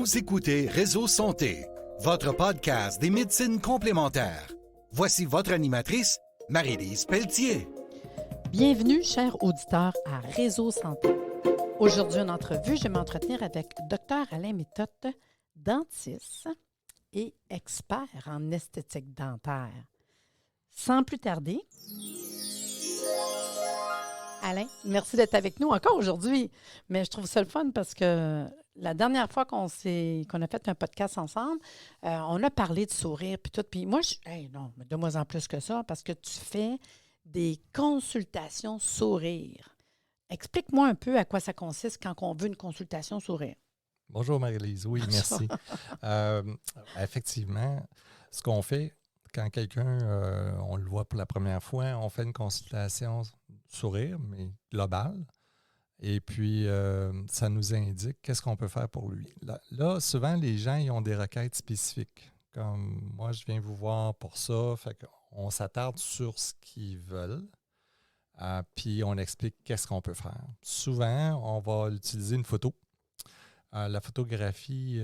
Vous écoutez Réseau Santé, votre podcast des médecines complémentaires. Voici votre animatrice, Marie-Lise Pelletier. Bienvenue, chers auditeurs, à Réseau Santé. Aujourd'hui, en entrevue, je vais m'entretenir avec Dr Alain Méthode, dentiste et expert en esthétique dentaire. Sans plus tarder, Alain, merci d'être avec nous encore aujourd'hui. Mais je trouve ça le fun parce que la dernière fois qu'on a fait un podcast ensemble, on a parlé de sourire puis tout. Puis moi, non, mais donne-moi en plus que ça parce que tu fais des consultations sourire. Explique-moi un peu à quoi ça consiste quand on veut une consultation sourire. Bonjour Marie-Lise, oui, merci. Effectivement, ce qu'on fait quand quelqu'un, on le voit pour la première fois, on fait une consultation sourire, mais globale. Et puis, ça nous indique qu'est-ce qu'on peut faire pour lui. Là, souvent, les gens ils ont des requêtes spécifiques. Comme moi, je viens vous voir pour ça. Fait qu'on s'attarde sur ce qu'ils veulent. Puis, on explique qu'est-ce qu'on peut faire. Souvent, on va utiliser une photo. La photographie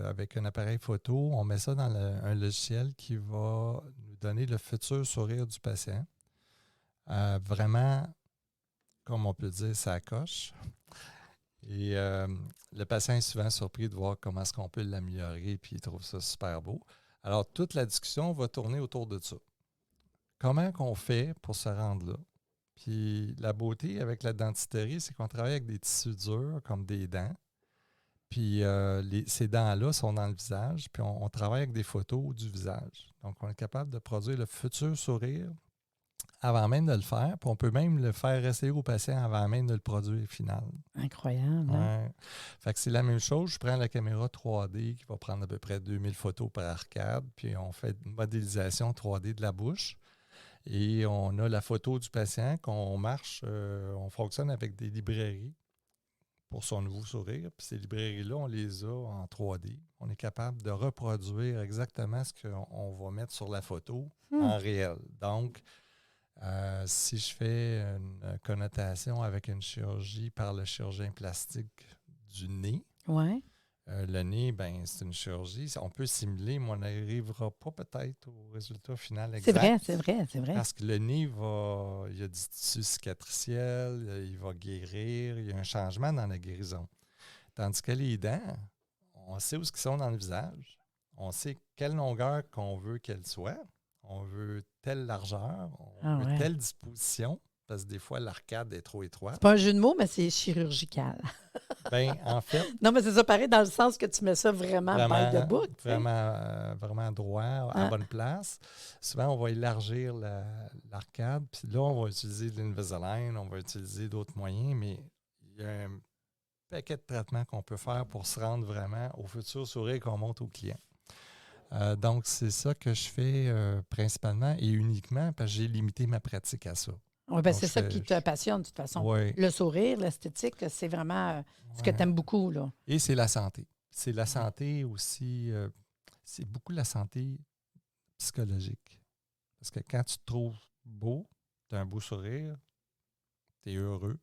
avec un appareil photo, on met ça dans un logiciel qui va nous donner le futur sourire du patient. Vraiment, comme on peut dire, ça coche. Et le patient est souvent surpris de voir comment est-ce qu'on peut l'améliorer, puis il trouve ça super beau. Alors, toute la discussion va tourner autour de ça. Comment qu'on fait pour se rendre là? Puis la beauté avec la dentisterie, c'est qu'on travaille avec des tissus durs, comme des dents. Puis ces dents-là sont dans le visage, puis on travaille avec des photos du visage. Donc, on est capable de produire le futur sourire avant même de le faire, puis on peut même le faire essayer au patient avant même de le produire final. Incroyable. Hein? Ouais. Fait que c'est la même chose. Je prends la caméra 3D qui va prendre à peu près 2000 photos par arcade, puis on fait une modélisation 3D de la bouche. Et on a la photo du patient qu'on marche, on fonctionne avec des librairies pour son nouveau sourire. Puis ces librairies-là, on les a en 3D. On est capable de reproduire exactement ce qu'on va mettre sur la photo en réel. Donc, si je fais une connotation avec une chirurgie par le chirurgien plastique du nez, le nez, ben c'est une chirurgie. On peut simuler, mais on n'arrivera pas peut-être au résultat final exact. C'est vrai. Parce que le nez, il y a du tissu cicatriciel, il va guérir, il y a un changement dans la guérison. Tandis que les dents, on sait où ils sont dans le visage. On sait quelle longueur qu'on veut qu'elles soient. On veut telle largeur, on veut telle disposition, parce que des fois, l'arcade est trop étroite. C'est pas un jeu de mots, mais c'est chirurgical. Bien, en fait... Non, mais c'est ça pareil dans le sens que tu mets ça vraiment by the book. Vraiment droit, à la bonne place. Souvent, on va élargir l'arcade, puis là, on va utiliser de l'Invisalign, on va utiliser d'autres moyens, mais il y a un paquet de traitements qu'on peut faire pour se rendre vraiment au futur sourire qu'on montre au client. Donc, c'est ça que je fais principalement et uniquement parce que j'ai limité ma pratique à ça. Oui, bien, c'est ça qui te passionne, de toute façon. Oui. Le sourire, l'esthétique, c'est vraiment ce que tu aimes beaucoup. Là. Et c'est la santé. C'est la santé aussi, c'est beaucoup la santé psychologique. Parce que quand tu te trouves beau, tu as un beau sourire, tu es heureux,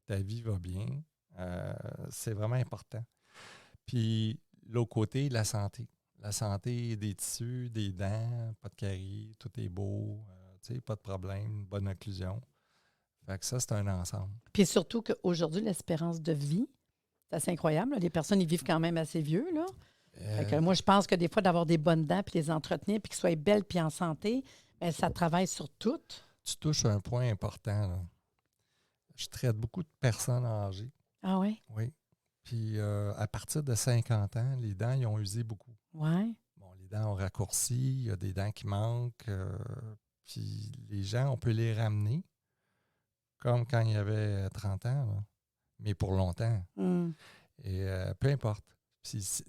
ta vie va bien, c'est vraiment important. Puis, l'autre côté, la santé. La santé des tissus, des dents, pas de caries, tout est beau, pas de problème, bonne occlusion. Fait que ça, c'est un ensemble. Puis surtout qu'aujourd'hui, l'espérance de vie, c'est assez incroyable. Là. Les personnes, ils vivent quand même assez vieux. Là. Fait que moi, je pense que des fois, d'avoir des bonnes dents puis les entretenir puis qu'ils soient belles puis en santé, bien, ça travaille sur tout. Tu touches un point important. Là. Je traite beaucoup de personnes âgées. Ah oui? Oui. Puis à partir de 50 ans, les dents, ils ont usé beaucoup. Oui. Bon, les dents ont raccourci, il y a des dents qui manquent. Puis les gens, on peut les ramener comme quand il y avait 30 ans, là, mais pour longtemps. Et peu importe. Puis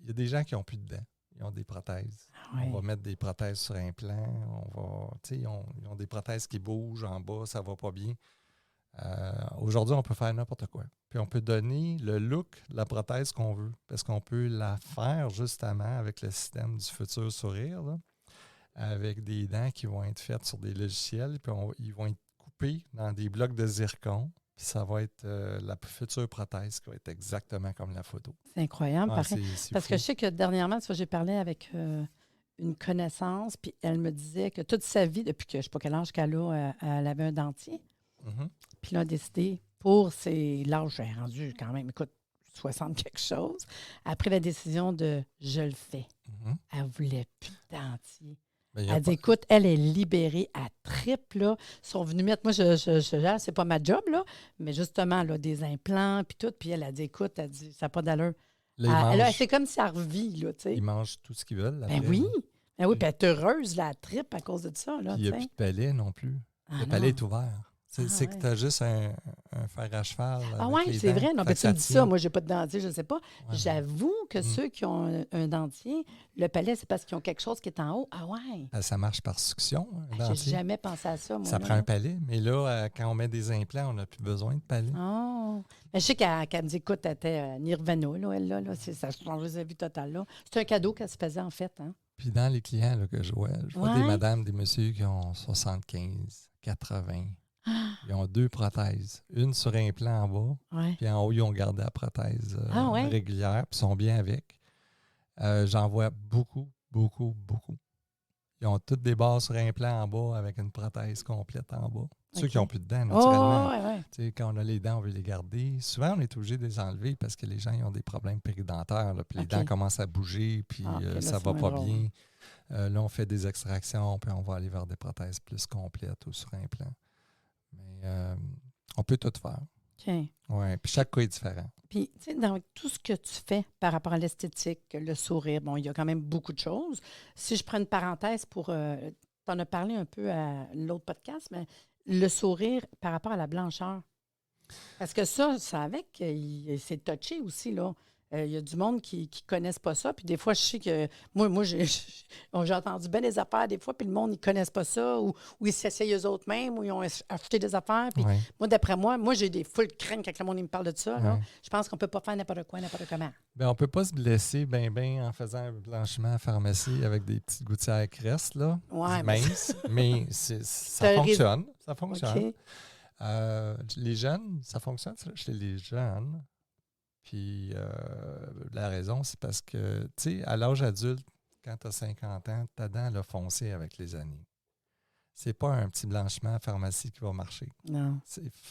il y a des gens qui n'ont plus de dents. Ils ont des prothèses. On va mettre des prothèses sur implant. Ils ont des prothèses qui bougent en bas, ça ne va pas bien. Aujourd'hui, on peut faire n'importe quoi. Puis on peut donner le look de la prothèse qu'on veut, parce qu'on peut la faire justement avec le système du futur sourire, là, avec des dents qui vont être faites sur des logiciels, puis ils vont être coupés dans des blocs de zircon. Puis ça va être la future prothèse qui va être exactement comme la photo. C'est incroyable. Ah, pareil. c'est Parce fou. que je sais que dernièrement, tu vois, j'ai parlé avec une connaissance, puis elle me disait que toute sa vie, depuis que je ne sais pas quel âge qu'elle a, elle avait un dentier. Mhm. Puis elle a décidé, pour l'âge, j'ai rendu quand même, écoute, 60 quelque chose, a pris la décision de je le fais. Mhm. Elle ne voulait plus de dentier. Ben, il y a Elle dit, pas- écoute, elle est libérée à trip, là. Ils sont venus mettre, moi, c'est pas ma job, là, mais justement, là, des implants, puis tout. Puis elle a dit, écoute, elle dit, ça n'a pas d'allure. Là, C'est comme si elle revit, là, tu sais. ils mangent tout ce qu'ils veulent. Ben Après, oui. là. Ben oui, Puis puis elle est heureuse, la trip, à cause de ça, là, il n'y tu a plus sais. de palais non plus. Ah Le non. palais est ouvert. C'est Ah, que ouais. tu as juste un fer à cheval Ah avec oui, les c'est dents. vrai. Non, Fait ben, que tu me dis ça. tient. Moi, j'ai pas de dentier, je ne sais pas. Ouais, J'avoue que Mm. ceux qui ont un dentier, le palais, c'est parce qu'ils ont quelque chose qui est en haut. Ah ouais. ça marche par succion, un J'ai dentier. jamais pensé à ça, moi. Ça là, prend là. un palais, mais là, quand on met des implants, on n'a plus besoin de palais. Oh. Mais je sais qu'elle me dit, écoute, elle était Nirvana, là, elle, là, ça a changé sa vie totale, là. C'est un cadeau qu'elle se faisait, en fait, hein? Puis dans les clients là, que je vois des Ouais. madames, des messieurs qui ont 75, 80. Ils ont 2 prothèses. Une sur implant en bas, Ouais. puis en haut, ils ont gardé la prothèse Ah ouais? régulière, puis sont bien avec. J'en vois beaucoup, beaucoup, beaucoup. Ils ont toutes des barres sur implant en bas avec une prothèse complète en bas. Ceux qui OK. n'ont plus de dents, Oh, naturellement. ouais. Tu sais, quand on a les dents, on veut les garder. Souvent, on est obligé de les enlever parce que les gens ils ont des problèmes péridentaires. Là, puis les OK. dents commencent à bouger, puis Ah, OK, là, ça c'est va moins pas drôle. bien. Là, on fait des extractions, puis on va aller vers des prothèses plus complètes ou sur implant. Mais on peut tout faire. OK. Ouais. Puis chaque cas est différent. Puis, tu sais, dans tout ce que tu fais par rapport à l'esthétique, le sourire, bon, il y a quand même beaucoup de choses. Si je prends une parenthèse pour. Tu en as parlé un peu à l'autre podcast, mais le sourire par rapport à la blancheur. Parce que ça avec, c'est touché aussi, là. Il y a du monde qui ne connaissent pas ça. Puis des fois, je sais que. Moi j'ai entendu bien des affaires des fois, puis le monde, ils ne connaissent pas ça, ou ils s'essayent eux-mêmes, ou ils ont acheté des affaires. Puis Ouais. moi, d'après moi, j'ai des full craintes quand le monde il me parle de ça. Là. Ouais. Je pense qu'on ne peut pas faire n'importe quoi, n'importe comment. Ben, on peut pas se blesser ben en faisant un blanchiment à la pharmacie avec des petites gouttières crest, là, Ouais, mais minces, mais ça T'as fonctionne. Ça fonctionne. OK. Les jeunes, ça fonctionne chez les jeunes. Puis la raison, c'est parce que, tu sais, à l'âge adulte, quand tu as 50 ans, ta dent elle a foncé avec les années. C'est pas un petit blanchiment à pharmacie qui va marcher. Non.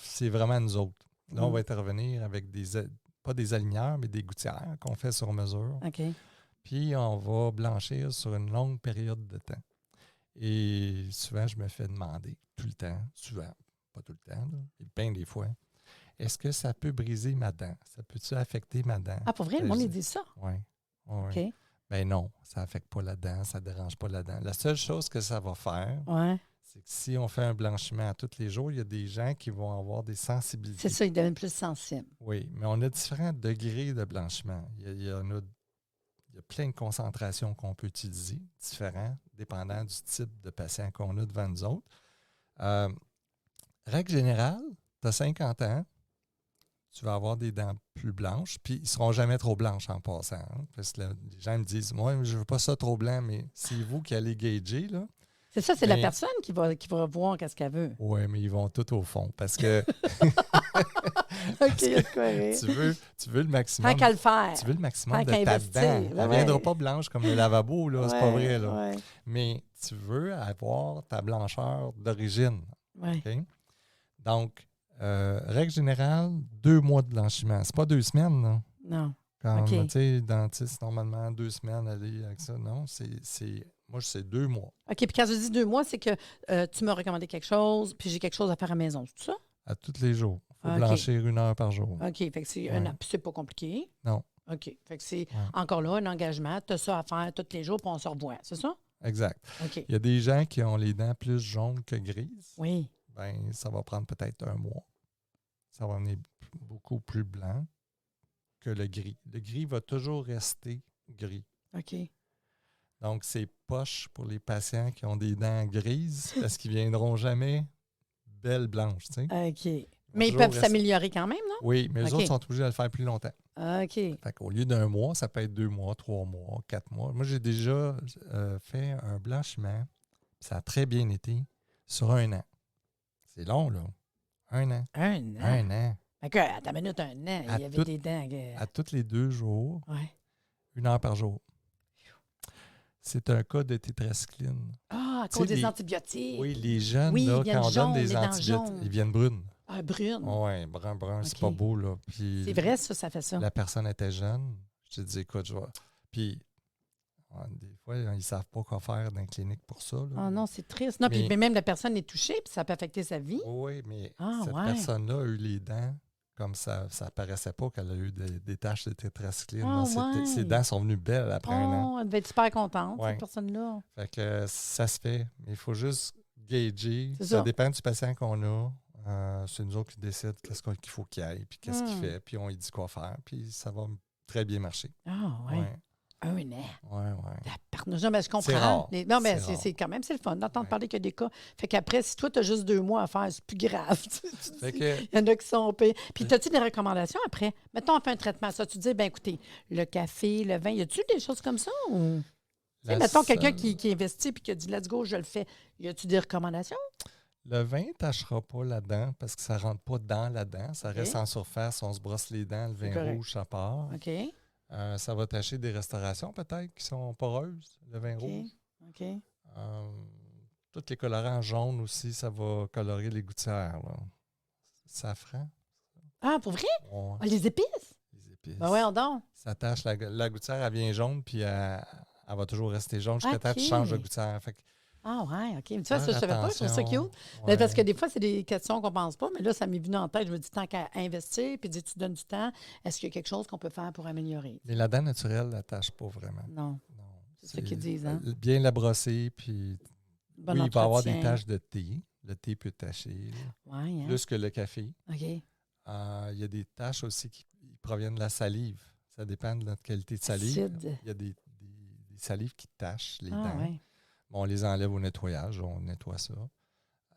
C'est vraiment nous autres. Là, on Mm. va intervenir avec pas des aligneurs, mais des gouttières qu'on fait sur mesure. OK. Puis on va blanchir sur une longue période de temps. Et souvent, je me fais demander, tout le temps, souvent, pas tout le temps, là, et bien des fois, est-ce que ça peut briser ma dent? Ça peut-tu affecter ma dent? Ah, pour vrai, le monde, il dit ça? Oui. OK. Ben non, ça n'affecte pas la dent, ça ne dérange pas la dent. La seule chose que ça va faire, Ouais. c'est que si on fait un blanchiment à tous les jours, il y a des gens qui vont avoir des sensibilités. C'est ça, ils deviennent plus sensibles. Oui, mais on a différents degrés de blanchiment. Il y a plein de concentrations qu'on peut utiliser, différents, dépendant du type de patient qu'on a devant nous autres. Règle générale, tu as 50 ans, tu vas avoir des dents plus blanches, puis ils ne seront jamais trop blanches en passant. Hein, parce que là, les gens me disent, moi, je ne veux pas ça trop blanc, mais c'est vous qui allez gager, là. C'est ça, c'est la Mais- personne qui va voir qu'est-ce qu'elle veut. Oui, mais ils vont tout au fond, parce que OK, il y a de quoi rire. tu veux le maximum. Tant qu'à le faire. Tu veux le maximum Tant de qu'à ta investir, dent. ben Elle ne viendra ouais. pas blanche comme le lavabo, là, c'est pas Ouais, vrai. Là. ouais, Mais tu veux avoir ta blancheur d'origine. ouais. OK? Donc, règle générale, 2 mois de blanchiment. C'est pas 2 semaines, là. Non. Comme, OK. tu sais, dentiste, normalement, 2 semaines, aller avec ça. Non, moi, c'est 2 mois. OK, puis quand je dis 2 mois, c'est que tu m'as recommandé quelque chose, puis j'ai quelque chose à faire à la maison. C'est tout ça? À tous les jours. Il faut OK. blanchir 1 heure par jour. OK, fait que c'est Ouais. c'est pas compliqué. Non. OK, fait que c'est encore là un engagement. Tu as ça à faire tous les jours, puis on se revoit. C'est ça? Exact. OK. Il y a des gens qui ont les dents plus jaunes que grises. Oui. Ben, ça va prendre peut-être 1 mois. Ça va venir beaucoup plus blanc que le gris. Le gris va toujours rester gris. OK. Donc, c'est poche pour les patients qui ont des dents grises parce qu'ils ne viendront jamais belles blanches. Tu sais. OK. Mais ils toujours peuvent rester- s'améliorer quand même, non? Oui, mais eux OK. autres sont obligés de le faire plus longtemps. OK. Fait qu'au lieu d'1 mois, ça peut être 2 mois, 3 mois, 4 mois. Moi, j'ai déjà fait un blanchiment. Ça a très bien été sur 1 an. C'est long, là. 1 an. 1 an? 1 an. Fait que, à ta minute, 1 an, il y avait des dents. À tous les 2 jours, Ouais. 1 heure par jour. C'est un cas de tétracycline. Ah, à Tu cause sais, des antibiotiques. Oui, les jeunes, Oui, là, ils viennent quand on jaunes, donne des les dents antibiotiques, jaunes. ils viennent brunes. Ah, brune. Oui, brun, c'est OK. pas beau, là. Puis C'est vrai, ça fait ça. la personne était jeune. Je te dis, écoute, je vais... Puis, des fois, ils ne savent pas quoi faire dans la clinique pour ça, là. Ah non, c'est triste. Non, puis Mais- même la personne est touchée, puis ça peut affecter sa vie. Oui, mais Ah, cette ouais. personne-là a eu les dents comme ça paraissait pas qu'elle a eu des taches de tétracycline. Ah, ouais. Ses dents sont venues belles après 1 an. Oh, elle devait être super contente, Ouais. cette personne-là. Fait que ça se fait, mais il faut juste gager. C'est Ça ça. dépend du patient qu'on a. C'est nous autres qui décident qu'est-ce qu'il faut qu'il aille, puis qu'est-ce qu'il fait, puis on lui dit quoi faire, puis ça va très bien marcher. Ah, ouais. Ouais, 1 an. ouais. La parnouche. Non, mais je comprends. C'est rare. Non, mais C'est rare. c'est quand même, c'est le fun d'entendre Ouais. parler qu'il y a des cas. Fait qu'après, si toi, tu as juste 2 mois à faire, c'est plus grave. Fait que, Il y en a qui sont pires. Puis, as-tu des recommandations après? Mettons, on fait un traitement. Ça, tu dis, ben écoutez, le café, le vin, y a-tu des choses comme ça? Ou... Tu sais, la mettons, quelqu'un seule- qui investit puis qui a dit, let's go, je le fais. Y a-tu des recommandations? Le vin ne tâchera pas la dent parce que ça ne rentre pas dans la dent. Ça OK. reste en surface. On se brosse les dents, le C'est vin correct. rouge, ça part. OK. Ça va tacher des restaurations peut-être qui sont poreuses, le vin OK. rouge. OK. Tous les colorants jaunes aussi, ça va colorer les gouttières. Là. Safran. Ah, pour vrai? Ouais, Ah, les épices? les épices. Ben ouais, on donc. Ça tache, la gouttière, elle vient jaune, puis elle va toujours rester jaune jusqu'à temps que tu OK. changes de gouttière. Fait que Ah, ouais, OK. Tu vois, ça, je faire savais pas, je trouve ça attention. cute. Mais parce Ouais. que des fois, c'est des questions qu'on pense pas, mais là, ça m'est venu en tête. Je me dis, tant qu'à investir, puis dis, tu donnes du temps, est-ce qu'il y a quelque chose qu'on peut faire pour améliorer? Mais la dent naturelle, elle ne tâche pas vraiment. Non. Non. C'est ça qu'ils disent, hein? Bien la brosser, puis Bon oui, il va y avoir des entretien. taches de thé. Le thé peut tacher, là, Ouais, hein? plus que le café. OK. Il y a des taches aussi qui proviennent de la salive. Ça dépend de notre qualité de salive. Acide. Il y a des salives qui tachent les Ah, dents. ouais. Bon, on les enlève au nettoyage, on nettoie ça.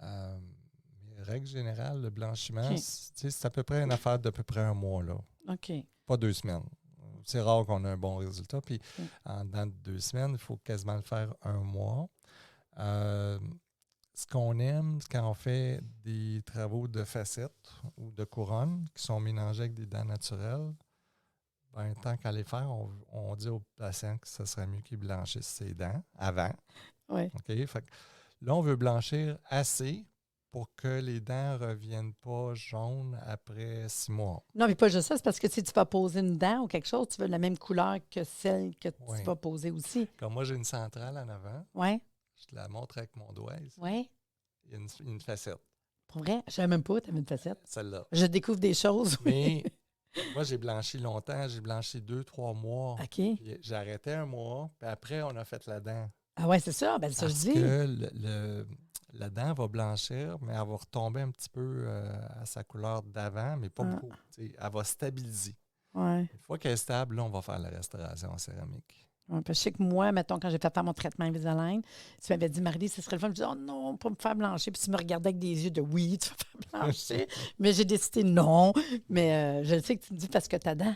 Mais règle générale, le blanchiment, OK. c'est à peu près une affaire d'à peu près 1 mois, là. OK. Pas 2 semaines. C'est rare qu'on ait un bon résultat. Puis, OK. en dedans de 2 semaines, il faut quasiment le faire 1 mois. Ce qu'on aime, c'est quand on fait des travaux de facettes ou de couronnes qui sont mélangés avec des dents naturelles. Ben, tant qu'à les faire, on dit aux patients que ce serait mieux qu'ils blanchissent ses dents avant. Oui. OK? Fait que là, on veut blanchir assez pour que les dents ne reviennent pas jaunes après 6 mois. Non, mais pas juste ça, c'est parce que si tu vas poser une dent ou quelque chose, tu veux la même couleur que celle que Oui. tu vas poser aussi. Comme moi, j'ai une centrale en avant. Oui, Je te la montre avec mon doigt. Ici. oui. Il y a une facette. Pour vrai, je savais même pas, tu avais une facette. Celle-là. Je découvre des choses. Mais moi, j'ai blanchi longtemps. J'ai blanchi 2-3 mois. OK. Puis j'ai arrêté 1 mois. Puis après, on a fait la dent. Ah ouais, c'est ça. Ben, ça, je Parce dis. que la dent va blanchir, mais elle va retomber un petit peu à sa couleur d'avant, mais pas Ah. beaucoup. Tu sais, elle va stabiliser. Ouais. Une fois qu'elle est stable, là, on va faire la restauration en céramique. Ouais, parce que je sais que moi, mettons, quand j'ai fait faire mon traitement Invisalign, tu m'avais dit, Marie, ce serait le fun. Je disais, oh non, pas me faire blanchir. Puis tu me regardais avec des yeux de oui, tu vas faire blanchir. Mais j'ai décidé non. Mais je sais que tu me dis parce que ta dent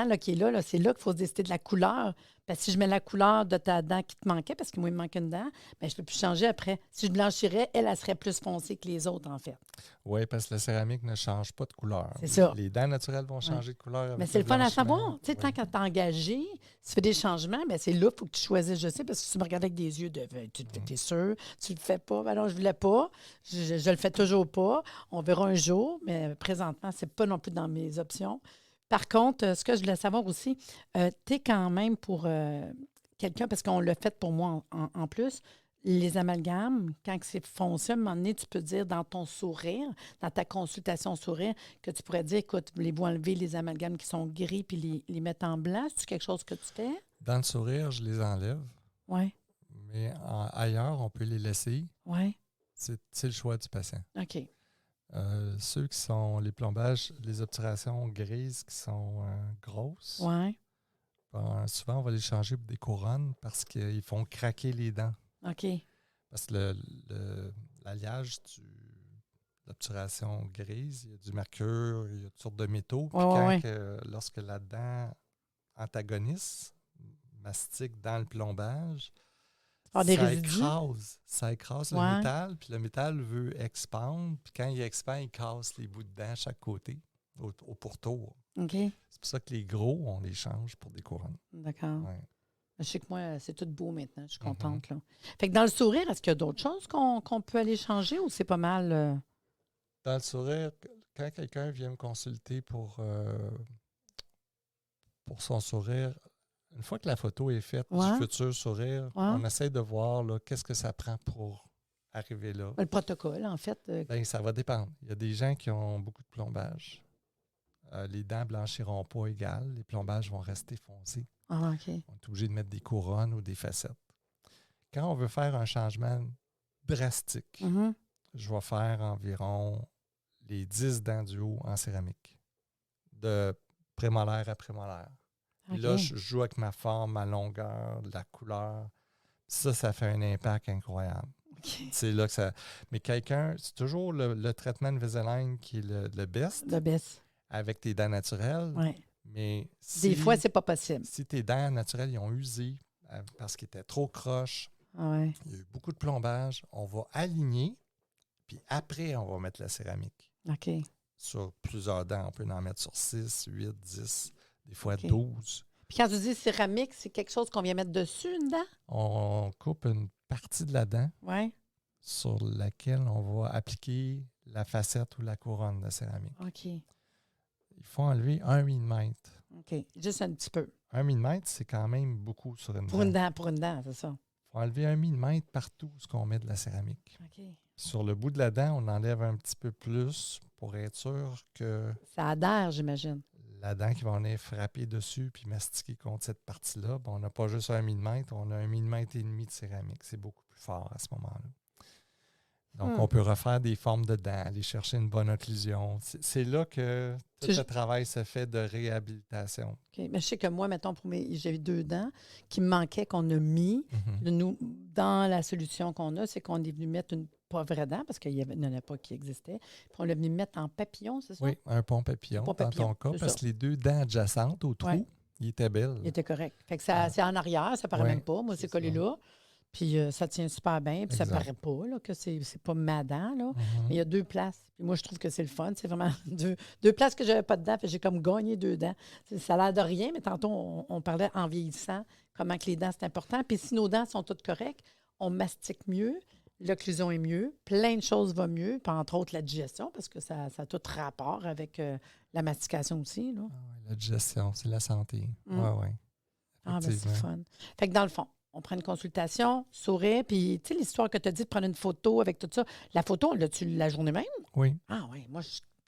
là, qui est là, c'est là qu'il faut se décider de la couleur. Parce que si je mets la couleur de ta dent qui te manquait, parce que moi, il me manque une dent, bien, je ne peux plus changer après. Si je blanchirais, elle serait plus foncée que les autres, en fait. Oui, parce que la céramique ne change pas de couleur. C'est ça. Les dents naturelles vont changer de couleur. Mais avec c'est le fun à blanchiment. savoir. Tu sais, Oui. tant qu'à t'engager, si tu fais des changements, bien, c'est là qu'il faut que tu choisisses, je sais, parce que si tu me regardes avec des yeux de tu es sûr, tu le fais pas. Ben non, je ne voulais pas. Je le fais toujours pas. On verra un jour, mais présentement, c'est pas non plus dans mes options. Par contre, ce que je voulais savoir aussi, tu es quand même pour quelqu'un, parce qu'on l'a fait pour moi en plus, les amalgames, quand c'est foncé, à un moment donné, tu peux dire dans ton sourire, dans ta consultation sourire, que tu pourrais dire, écoute, voulez-vous enlever les amalgames qui sont gris puis les mettre en blanc? C'est quelque chose que tu fais? Dans le sourire, je les enlève. Oui, Mais ailleurs, on peut les laisser. oui. C'est le choix du patient. OK. Ceux qui sont les plombages, les obturations grises qui sont grosses, Oui, souvent on va les changer pour des couronnes parce qu'ils font craquer les dents. OK. Parce que l'alliage de l'obturation grise, il y a du mercure, il y a toutes sortes de métaux. Puis lorsque la dent antagoniste, mastique dans le plombage, Avoir des résidus. Ça écrase le Ouais. métal, puis le métal veut expandre, puis quand il expand, il casse les bouts de dents à chaque côté, au pourtour. OK. C'est pour ça que les gros, on les change pour des couronnes. D'accord. Ouais. Je sais que moi, c'est tout beau maintenant. Je suis Mm-hmm. contente. Là. Fait que dans le sourire, est-ce qu'il y a d'autres choses qu'on peut aller changer ou c'est pas mal? Dans le sourire, quand quelqu'un vient me consulter pour son sourire, une fois que la photo est faite Ouais. du futur sourire, Ouais. on essaie de voir là, qu'est-ce que ça prend pour arriver là. Le protocole, en fait. Ben, ça va dépendre. Il y a des gens qui ont beaucoup de plombage. Les dents blanchiront pas égales. Les plombages vont rester foncés. Ah, OK. On est obligé de mettre des couronnes ou des facettes. Quand on veut faire un changement drastique, Mhm. je vais faire environ les 10 dents du haut en céramique, de prémolaire à prémolaire. Puis là, OK. je joue avec ma forme, ma longueur, la couleur. Ça fait un impact incroyable. OK. C'est là que ça. Mais quelqu'un, c'est toujours le traitement de Invisalign qui est le best Le baisse. avec tes dents naturelles. Ouais. Mais Des fois, c'est pas possible. si tes dents naturelles ils ont usé parce qu'ils étaient trop croches, Ah ouais. il y a eu beaucoup de plombage, on va aligner, puis après, on va mettre la céramique. OK. Sur plusieurs dents, on peut en mettre sur 6, 8, 10, des fois OK. 12. Puis quand tu dis céramique, c'est quelque chose qu'on vient mettre dessus, une dent? On coupe une partie de la dent Oui. sur laquelle on va appliquer la facette ou la couronne de céramique. OK. Il faut enlever 1 mm. OK. Juste un petit peu. 1 mm, c'est quand même beaucoup sur une Pour dent. une dent, c'est ça. Il faut enlever 1 mm partout ce qu'on met de la céramique. OK. Sur le bout de la dent, on enlève un petit peu plus pour être sûr que Ça adhère, j'imagine. la dent qui va venir frapper dessus puis mastiquer contre cette partie-là, ben, on n'a pas juste 1 mm, on a 1 mm et demi de céramique. C'est beaucoup plus fort à ce moment-là. Donc, on peut refaire des formes de dents, aller chercher une bonne occlusion. C'est là que tout le travail se fait de réhabilitation. OK. Mais je sais que moi, mettons, j'avais 2 dents qui me manquaient, qu'on a mis. Nous, dans la solution qu'on a, c'est qu'on est venu mettre une pas vraie dent, parce qu'il n'y en a pas qui existait. Puis on l'a venu mettre en papillon, c'est ça? Oui, un pont papillon, Un pont papillon, dans ton cas, c'est parce ça. que les 2 dents adjacentes au trou, Ouais. ils étaient belles. Il était correct. Fait que ça, c'est en arrière, ça paraît Ouais, même pas. Moi, c'est c'est collé ça. là. Puis ça tient super bien. Puis ça Exact. paraît pas là, que c'est pas ma dent. Là. Mhm. Mais il y a 2 places. Puis moi, je trouve que c'est le fun. C'est vraiment deux places que j'avais pas de dents. Puis j'ai comme gagné 2 dents. Ça a l'air de rien, mais tantôt, on parlait en vieillissant, comment que les dents, c'est important. Puis si nos dents sont toutes correctes, on mastique mieux, l'occlusion est mieux, plein de choses vont mieux, puis entre autres la digestion, parce que ça a tout rapport avec la mastication aussi. Là. Ah ouais, la digestion, c'est la santé. Mm. Oui. Ah, ben c'est fun. Fait que dans le fond, on prend une consultation, sourire, puis tu sais, l'histoire que tu as dit de prendre une photo avec tout ça, la photo, l'as-tu la journée même? Oui, Ah oui, moi,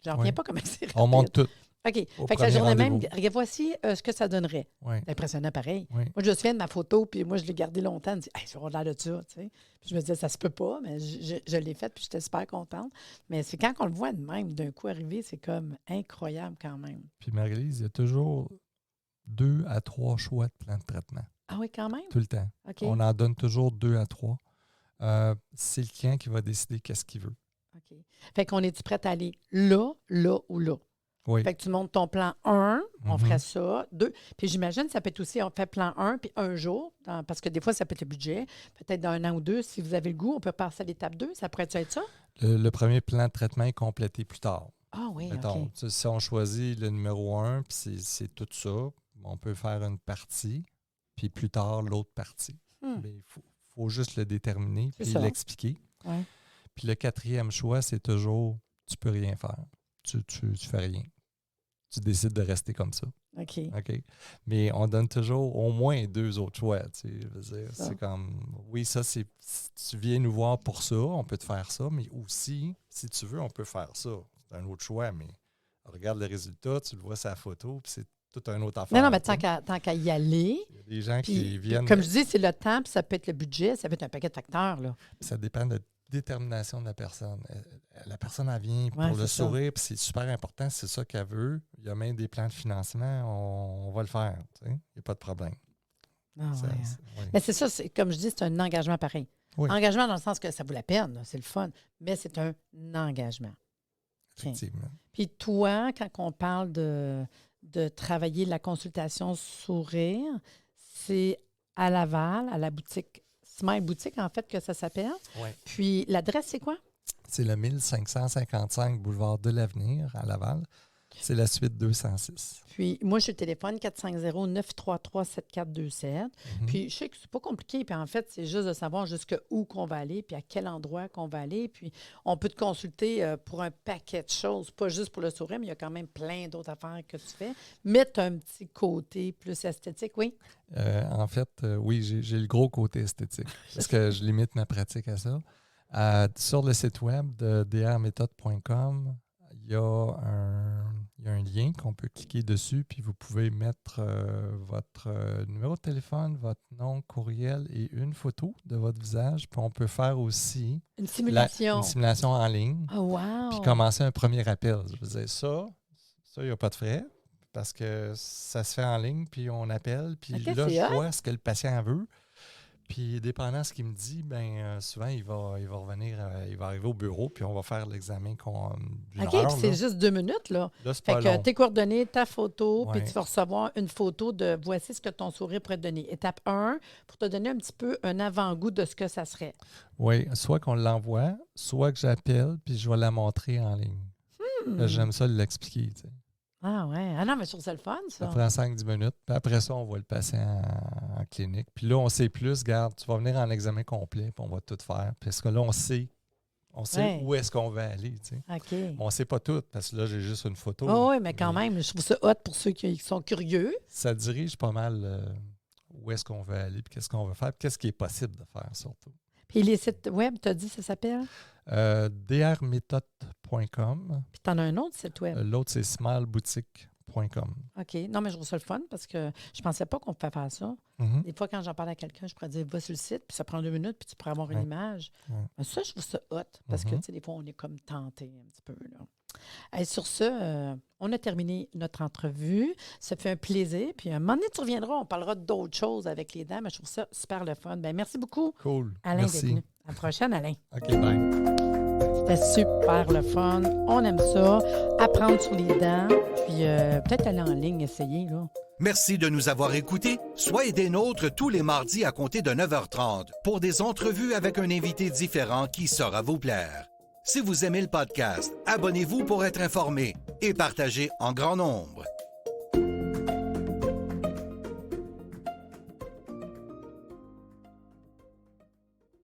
j'en reviens pas comment c'est rapide. on monte tout. OK. Fait Au que la premier journée même, rendez-vous. regarde, voici ce que ça donnerait. Oui. C'est impressionnant pareil. Oui. Moi, je me souviens de ma photo, puis moi, je l'ai gardée longtemps. Je me dis, hey, ça aura l'air de ça, tu sais. Puis je me disais, ça se peut pas, mais je l'ai faite, puis j'étais super contente. Mais c'est quand on le voit de même, d'un coup arrivé, c'est comme incroyable quand même. Puis Marie-Lise, il y a toujours 2 à 3 choix de plan de traitement. Ah oui, quand même? Tout le temps. OK. On en donne toujours 2 à 3. C'est le client qui va décider qu'est-ce qu'il veut. OK. Fait qu'on est-tu prêt à aller là, là ou là? Oui. Fait que tu montes ton plan 1, on Mhm. ferait ça. 2. Puis j'imagine, ça peut être aussi, on fait plan 1, puis un jour, parce que des fois, ça peut être le budget. Peut-être dans 1 an ou 2, si vous avez le goût, on peut passer à l'étape 2. Ça pourrait être ça? Le premier plan de traitement est complété plus tard. Ah oui, Mettons, OK. tu sais, si on choisit le numéro 1, puis c'est tout ça, on peut faire une partie, puis plus tard, l'autre partie. Mais il faut juste le déterminer C'est puis ça. l'expliquer. Ouais. Puis le 4e choix, c'est toujours tu peux rien faire. Tu fais rien. Tu décides de rester comme ça. OK. OK? Mais on donne toujours au moins 2 autres choix. Tu sais, je veux dire, Ça. c'est comme, oui, ça, c'est, tu viens nous voir pour ça, on peut te faire ça, mais aussi, si tu veux, on peut faire ça. C'est un autre choix, mais regarde le résultat, tu le vois sur la photo, puis c'est tout un autre affaire. Non, mais tu sais. tant qu'à y aller. Il y a des gens Puis, qui viennent. comme je dis, c'est le temps, puis ça peut être le budget, ça peut être un paquet de facteurs. Là. Ça dépend de la détermination de la personne. La personne, elle vient pour Ouais, le c'est ça. sourire, puis c'est super important, c'est ça qu'elle veut. Il y a même des plans de financement, on va le faire. Tu sais. Il n'y a pas de problème. Ah, Ça, ouais, hein. oui. Mais c'est ça, comme je dis, c'est un engagement pareil. Oui. Engagement dans le sens que ça vaut la peine, là, c'est le fun, mais c'est un engagement. Effectivement. Puis toi, quand on parle de travailler la consultation sourire, c'est à Laval, à la boutique Smile Boutique, en fait, que ça s'appelle. Oui. Puis, l'adresse, c'est quoi? C'est le 1555 boulevard de l'Avenir à Laval. C'est la suite 206. Puis, moi, je suis au téléphone 450-933-7427. Puis, je sais que c'est pas compliqué. Puis, en fait, c'est juste de savoir jusqu'où qu'on va aller, puis à quel endroit qu'on va aller. Puis, on peut te consulter pour un paquet de choses, pas juste pour le sourire, mais il y a quand même plein d'autres affaires que tu fais. Mais tu as un petit côté plus esthétique, oui? En fait, oui, j'ai le gros côté esthétique parce que je limite ma pratique à ça. Sur le site web de drmethode.com, il y a un lien qu'on peut cliquer dessus, puis vous pouvez mettre votre numéro de téléphone, votre nom, courriel et une photo de votre visage. Puis on peut faire aussi une simulation en ligne. Oh, wow! Puis commencer un premier appel. Je veux dire, ça, il n'y a pas de frais parce que ça se fait en ligne, puis on appelle, puis là, je vois ce que le patient veut. Puis, dépendant de ce qu'il me dit, souvent, il va revenir, il va arriver au bureau, puis on va faire l'examen d'une heure. OK, puis c'est juste 2 minutes, là. Là, c'est fait pas que long. tes coordonnées, ta photo, puis Ouais. tu vas recevoir une photo de voici ce que ton sourire pourrait te donner. Étape 1, pour te donner un petit peu un avant-goût de ce que ça serait. Oui, soit qu'on l'envoie, soit que j'appelle, puis je vais la montrer en ligne. Là, j'aime ça l'expliquer, tu sais. Ah ouais. Ah non, mais je trouve ça le fun, ça. Ça prend 5-10 minutes. Puis après ça, on voit le patient en clinique. Puis là, on sait plus. Regarde, tu vas venir en examen complet, puis on va tout faire. Parce que là, on sait Ouais. où est-ce qu'on va aller. Tu sais. OK. Mais on ne sait pas tout, parce que là, j'ai juste une photo. Oh, oui, mais quand même, je trouve ça hot pour ceux qui sont curieux. Ça dirige pas mal où est-ce qu'on veut aller, puis qu'est-ce qu'on veut faire, puis qu'est-ce qui est possible de faire, surtout. Puis les sites web, tu as dit, ça s'appelle? drmethode.com. Puis tu en as un autre site web. L'autre, c'est smileboutique.com. OK. Non, mais je trouve ça le fun parce que je pensais pas qu'on pouvait faire ça. Mhm. Des fois, quand j'en parle à quelqu'un, je pourrais dire, va sur le site, puis ça prend 2 minutes, puis tu pourrais avoir une Ouais. image. Ouais. Mais ça, je trouve ça hot parce que, Mhm. tu sais, des fois, on est comme tenté un petit peu, là. Et sur ce, on a terminé notre entrevue. Ça fait un plaisir. Puis un moment donné, tu reviendras, on parlera d'autres choses avec les dames. Mais je trouve ça super le fun. Bien, merci beaucoup, Cool. Alain, d'être Merci. venu. À la prochaine, Alain. OK, bye. C'était super le fun. On aime ça. Apprendre sur les dents. Puis peut-être aller en ligne, essayer, là. Merci de nous avoir écoutés. Soyez des nôtres tous les mardis à compter de 9h30 pour des entrevues avec un invité différent qui saura vous plaire. Si vous aimez le podcast, abonnez-vous pour être informé et partagez en grand nombre.